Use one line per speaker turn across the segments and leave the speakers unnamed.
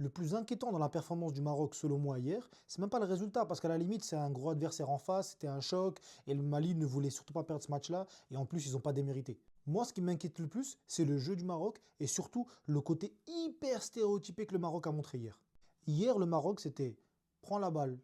Le plus inquiétant dans la performance du Maroc, selon moi, hier, c'est même pas le résultat, parce qu'à la limite, c'est un gros adversaire en face, c'était un choc, et le Mali ne voulait surtout pas perdre ce match-là, et en plus, ils n'ont pas démérité. Moi, ce qui m'inquiète le plus, c'est le jeu du Maroc, et surtout le côté hyper stéréotypé que le Maroc a montré hier. Hier, le Maroc, c'était prends la balle,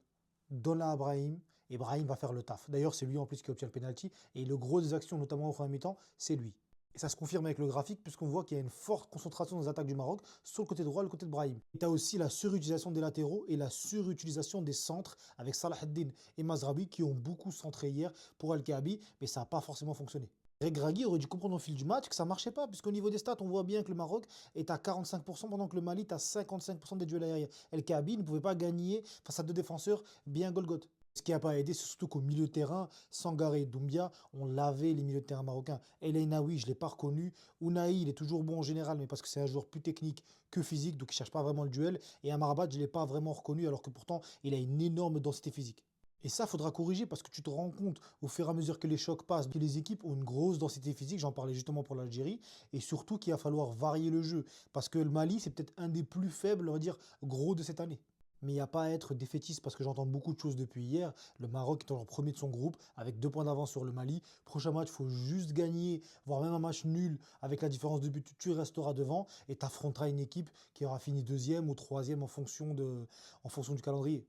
donne-la à Brahim, et Brahim va faire le taf. D'ailleurs, c'est lui en plus qui obtient le penalty, et le gros des actions, notamment au premier mi-temps, c'est lui. Et ça se confirme avec le graphique, puisqu'on voit qu'il y a une forte concentration des attaques du Maroc sur le côté droit et le côté de Brahim. Et tu as aussi la surutilisation des latéraux et la surutilisation des centres avec Salah ad-Din et Mazraoui qui ont beaucoup centré hier pour El Kaabi, mais ça n'a pas forcément fonctionné. Regragui aurait dû comprendre au fil du match que ça ne marchait pas, puisqu'au niveau des stats, on voit bien que le Maroc est à 45%, pendant que le Mali est à 55% des duels aériens. El Kaabi ne pouvait pas gagner face à deux défenseurs bien Golgoth. Ce qui n'a pas aidé, c'est surtout qu'au milieu de terrain, Sangaré et Doumbia, on lavait les milieux de terrain marocains. El Ainaoui, je ne l'ai pas reconnu. Ounahi, il est toujours bon en général, mais parce que c'est un joueur plus technique que physique, donc il ne cherche pas vraiment le duel. Et Amrabat, je ne l'ai pas vraiment reconnu, alors que pourtant, il a une énorme densité physique. Et ça, faudra corriger parce que tu te rends compte au fur et à mesure que les chocs passent, que les équipes ont une grosse densité physique, j'en parlais justement pour l'Algérie, et surtout qu'il va falloir varier le jeu. Parce que le Mali, c'est peut-être un des plus faibles, on va dire, gros de cette année. Mais il n'y a pas à être défaitiste parce que j'entends beaucoup de choses depuis hier. Le Maroc est en premier de son groupe avec 2 points d'avance sur le Mali. Prochain match, il faut juste gagner, voire même un match nul avec la différence de but. Tu resteras devant et tu affronteras une équipe qui aura fini deuxième ou troisième en fonction du calendrier.